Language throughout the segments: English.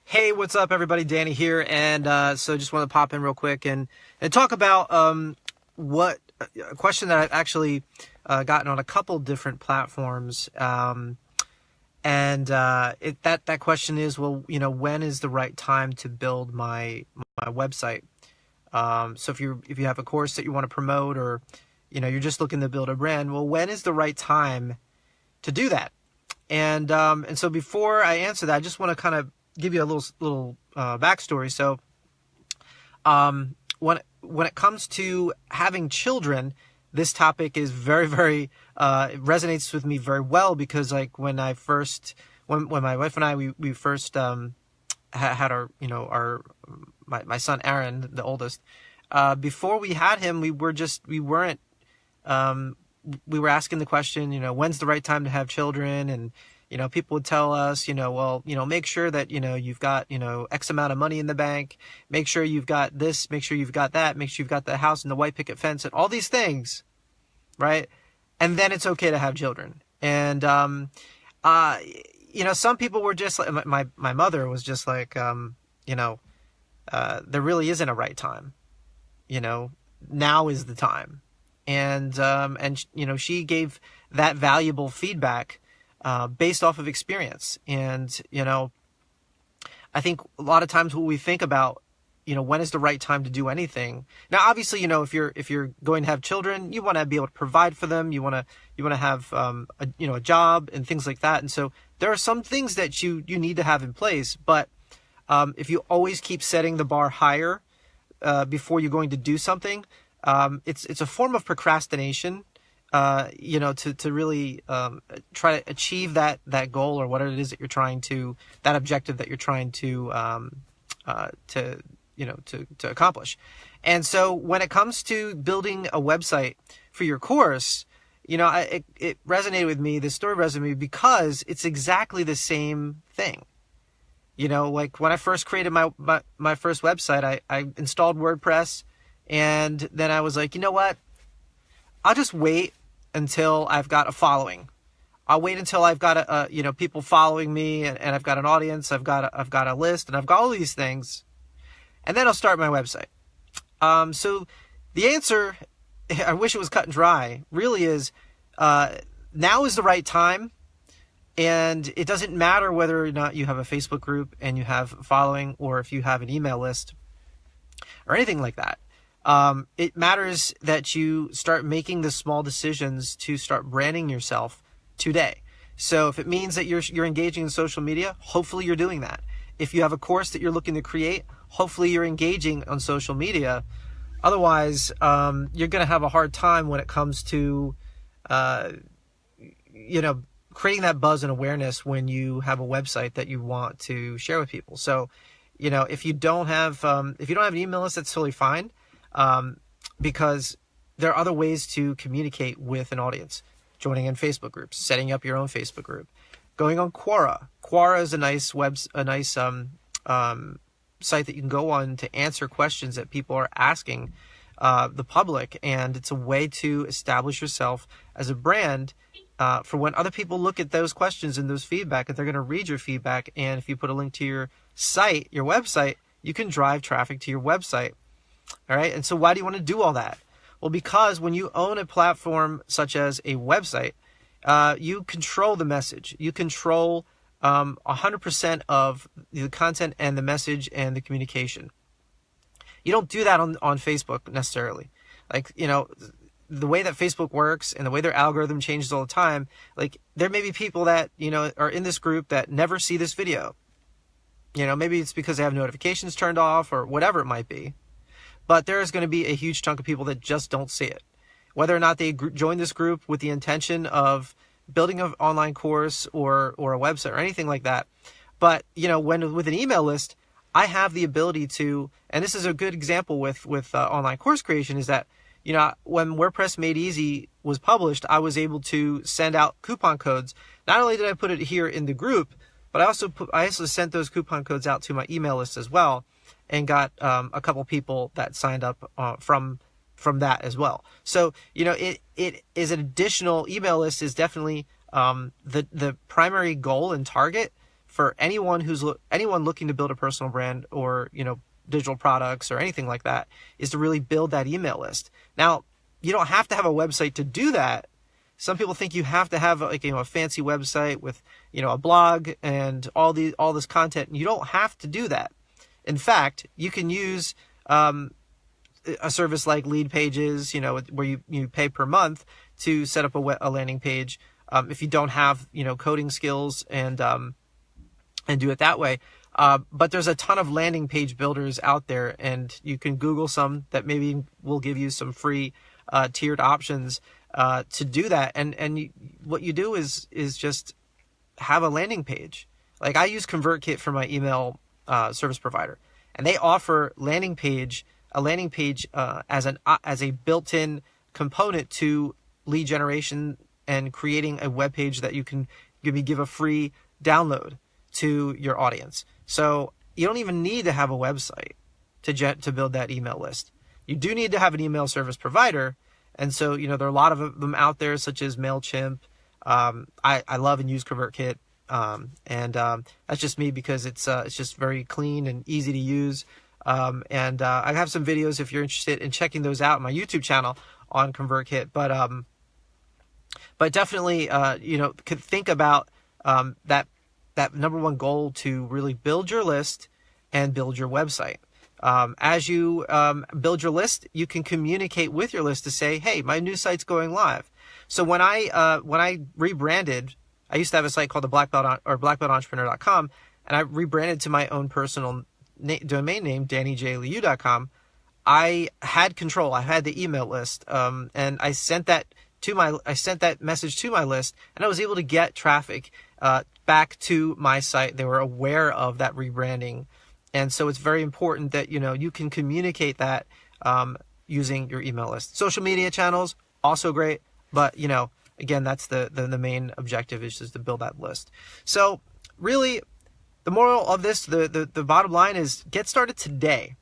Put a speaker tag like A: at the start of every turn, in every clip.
A: Hey, what's up, everybody? Danny here, and so just want to pop in real quick and talk about what a question that I've actually gotten on a couple different platforms, that question is, well, when is the right time to build my website? So if you have a course that you want to promote, or you're just looking to build a brand, well, when is the right time to do that? And so before I answer that, I just want to kind of give you a little backstory. So when it comes to having children, this topic is very, very it resonates with me very well, because like when my wife and I we first had our my son Aaron, the oldest, before we had him, we were asking the question, when's the right time to have children? And people would tell us, make sure that, you've got, X amount of money in the bank, make sure you've got this, make sure you've got that, make sure you've got the house and the white picket fence and all these things, right? And then it's okay to have children. And, some people were just like, my mother was just like, there really isn't a right time, now is the time. And she gave that valuable feedback, based off of experience. And, I think a lot of times what we think about, when is the right time to do anything. Now, obviously, if you're going to have children, you want to be able to provide for them. You want to have, a job and things like that. And so there are some things that you need to have in place. But, if you always keep setting the bar higher, before you're going to do something, it's a form of procrastination, to really try to achieve that goal, or whatever it is that you're trying to, that objective that you're trying to accomplish. And so when it comes to building a website for your course, it resonated with me. This story resonated with me because it's exactly the same thing. Like when I first created my first website, I installed WordPress, and then I was like, you know what? I'll just wait until I've got a following. I'll wait until I've got people following me, and I've got an audience. I've got a list, and I've got all these things, and then I'll start my website. So the answer, I wish it was cut and dry, really is, now is the right time. And it doesn't matter whether or not you have a Facebook group and you have a following, or if you have an email list or anything like that. It matters that you start making the small decisions to start branding yourself today. So if it means that you're engaging in social media, hopefully you're doing that. If you have a course that you're looking to create, hopefully you're engaging on social media. Otherwise, you're going to have a hard time when it comes to, creating that buzz and awareness when you have a website that you want to share with people. So, if you don't have an email list, that's totally fine. Because there are other ways to communicate with an audience. Joining in Facebook groups, setting up your own Facebook group, going on Quora. Quora is a nice site that you can go on to answer questions that people are asking the public, and it's a way to establish yourself as a brand for when other people look at those questions and those feedback, and they're going to read your feedback. And if you put a link to your site, your website, you can drive traffic to your website. All right. And so why do you want to do all that? Well, because when you own a platform such as a website, you control the message. You control 100% of the content and the message and the communication. You don't do that on Facebook necessarily. Like, the way that Facebook works and the way their algorithm changes all the time, like there may be people that, are in this group that never see this video. Maybe it's because they have notifications turned off or whatever it might be. But there is going to be a huge chunk of people that just don't see it. Whether or not they join this group with the intention of building an online course or a website or anything like that. But, when with an email list, I have the ability to, and this is a good example with online course creation, is that, when WordPress Made Easy was published, I was able to send out coupon codes. Not only did I put it here in the group, but I also sent those coupon codes out to my email list as well, and got a couple people that signed up from that as well. So it is an additional email list is definitely the primary goal and target for anyone looking to build a personal brand, or, you know, digital products or anything like that, is to really build that email list. Now, you don't have to have a website to do that. Some people think you have to have, like, you know, a fancy website with, you know, a blog and all this content. You don't have to do that. In fact, you can use a service like Lead Pages, you know, where you pay per month to set up a landing page. If you don't have, you know, coding skills, and do it that way. But there's a ton of landing page builders out there, and you can Google some that maybe will give you some free tiered options to do that. And what you do is just have a landing page. Like, I use ConvertKit for my email service provider, and they offer a landing page as a built-in component to lead generation and creating a web page that you can give a free download to your audience. So you don't even need to have a website to build that email list. You do need to have an email service provider. And so, you know, there are a lot of them out there, such as MailChimp. I love and use ConvertKit. That's just me, because it's just very clean and easy to use. I have some videos if you're interested in checking those out on my YouTube channel on ConvertKit. But definitely, you know, could think about that number one goal to really build your list and build your website. As you build your list, you can communicate with your list to say, hey, my new site's going live. So when I rebranded, I used to have a site called the blackbeltentrepreneur.com, and I rebranded to my own personal domain name, DannyJLiu.com. I had control. I had the email list, and I sent that message to my list, and I was able to get traffic back to my site. They were aware of that rebranding. And so it's very important that, you know, you can communicate that using your email list. Social media channels, also great. But, you know, again, that's the main objective, is just to build that list. So really, the moral of this, the bottom line is, get started today.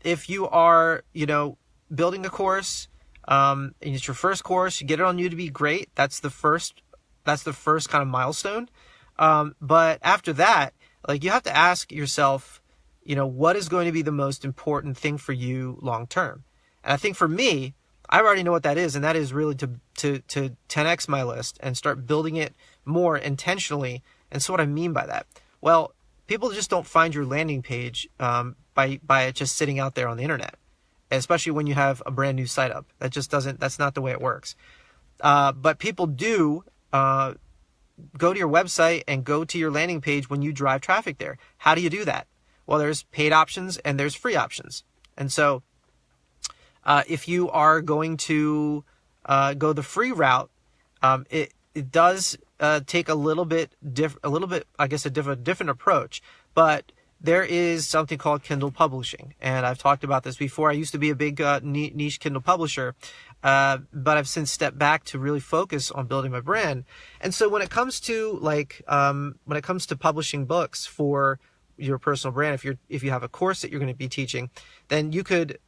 A: If you are, you know, building a course, and it's your first course, you get it on Udemy, great. That's the first kind of milestone. But after that, like, you have to ask yourself, you know, what is going to be the most important thing for you long term? And I think for me, I already know what that is, and that is really to 10x my list and start building it more intentionally. And so what I mean by that, well, people just don't find your landing page by it just sitting out there on the internet, especially when you have a brand new site up. That's not the way it works. But people do go to your website and go to your landing page when you drive traffic there. How do you do that? Well, there's paid options and there's free options. And so if you are going to go the free route, it does take a little bit, I guess, a different approach. But there is something called Kindle publishing, and I've talked about this before. I used to be a big niche Kindle publisher, but I've since stepped back to really focus on building my brand. And so when it comes to publishing books for your personal brand, if you have a course that you're going to be teaching, then you could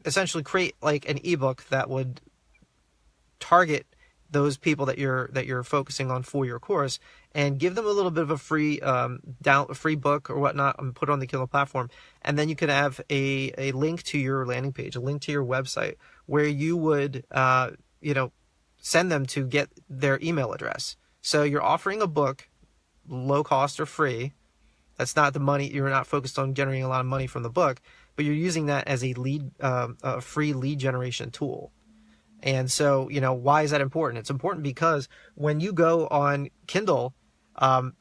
A: essentially create like an ebook that would target those people that you're focusing on for your course, and give them a little bit of a free book or whatnot, and put it on the Kindle platform. And then you could have a link to your landing page, a link to your website, where you would send them to get their email address. So you're offering a book, low cost or free. That's not the money. You're not focused on generating a lot of money from the book, but you're using that as a free lead generation tool. And so, why is that important? It's important because when you go on Kindle,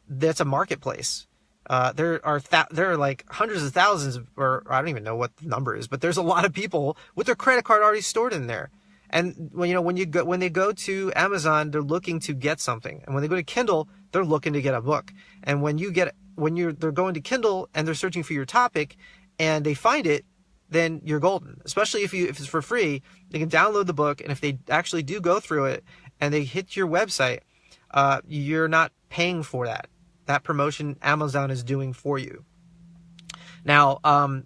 A: that's a marketplace. There are like hundreds of thousands, or I don't even know what the number is, but there's a lot of people with their credit card already stored in there. And when they go to Amazon, they're looking to get something, and when they go to Kindle, they're looking to get a book. And they're going to Kindle and they're searching for your topic, and they find it, then you're golden. Especially if it's for free, they can download the book, and if they actually do go through it and they hit your website, you're not paying for that. That promotion Amazon is doing for you. Now,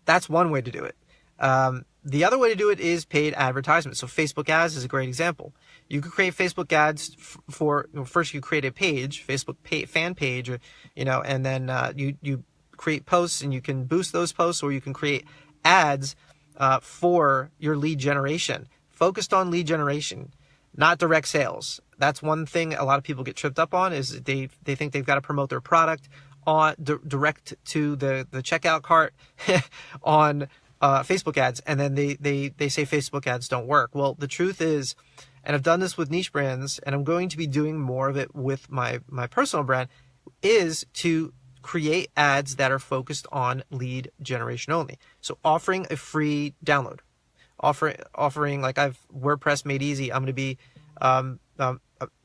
A: that's one way to do it. The other way to do it is paid advertisement. So Facebook ads is a great example. You could create Facebook ads for, first you create a page, Facebook fan page, or, and then you create posts, and you can boost those posts, or you can create ads for your lead generation, focused on lead generation, not direct sales. That's one thing a lot of people get tripped up on, is they think they've got to promote their product on direct to the checkout cart on Facebook ads, and then they say Facebook ads don't work. Well, the truth is, and I've done this with niche brands, and I'm going to be doing more of it with my personal brand, is to create ads that are focused on lead generation only. So offering a free download, offering like I've WordPress Made Easy. I'm going to be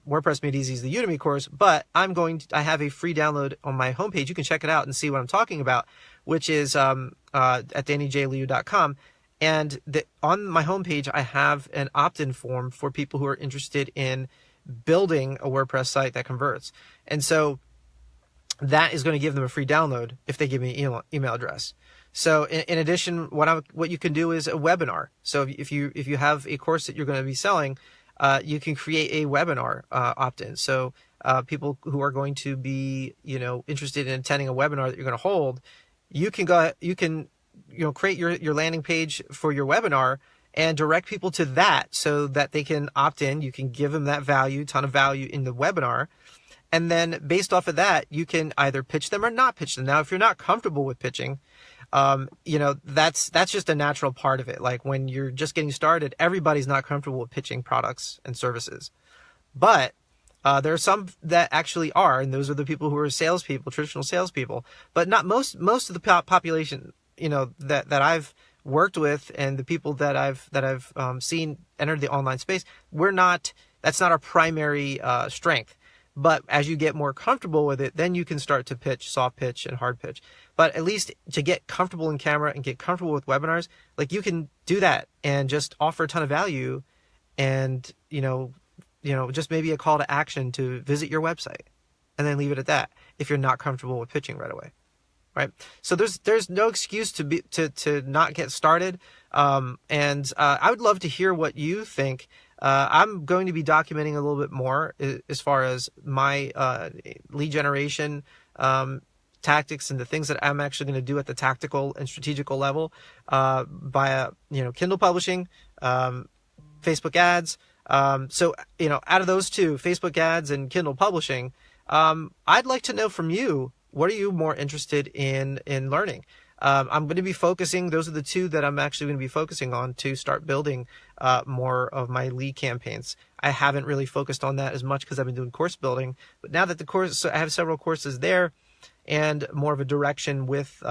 A: WordPress Made Easy is the Udemy course, but I have a free download on my homepage. You can check it out and see what I'm talking about, which is at DannyJLiu.com. And on my homepage, I have an opt-in form for people who are interested in building a WordPress site that converts. And so that is going to give them a free download if they give me an email address. So in addition, what you can do is a webinar. So if you have a course that you're going to be selling, you can create a webinar opt-in. So people who are going to be interested in attending a webinar that you're going to hold, you can create your landing page for your webinar and direct people to that so that they can opt in. You can give them that ton of value in the webinar. And then based off of that, you can either pitch them or not pitch them. Now, if you're not comfortable with pitching, that's just a natural part of it. Like when you're just getting started, everybody's not comfortable with pitching products and services. But there are some that actually are, and those are the people who are salespeople, traditional salespeople. But not most of the population, that I've worked with, and the people that I've seen enter the online space, that's not our primary strength. But as you get more comfortable with it, then you can start to pitch, soft pitch and hard pitch. But at least to get comfortable in camera and get comfortable with webinars, like you can do that and just offer a ton of value, and just maybe a call to action to visit your website, and then leave it at that if you're not comfortable with pitching right away. Right. So there's no excuse to not get started. And I would love to hear what you think. I'm going to be documenting a little bit more as far as my lead generation tactics and the things that I'm actually going to do at the tactical and strategical level via Kindle publishing, Facebook ads. So out of those two, Facebook ads and Kindle publishing, I'd like to know from you, what are you more interested in learning? I'm going to be focusing, those are the two that I'm actually going to be focusing on to start building more of my lead campaigns. I haven't really focused on that as much because I've been doing course building, but now that I have several courses there and more of a direction with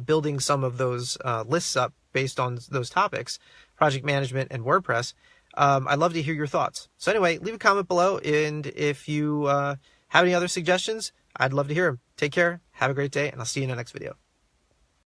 A: building some of those lists up based on those topics, project management and WordPress, I'd love to hear your thoughts. So anyway, leave a comment below, and if you have any other suggestions, I'd love to hear them. Take care, have a great day, and I'll see you in the next video.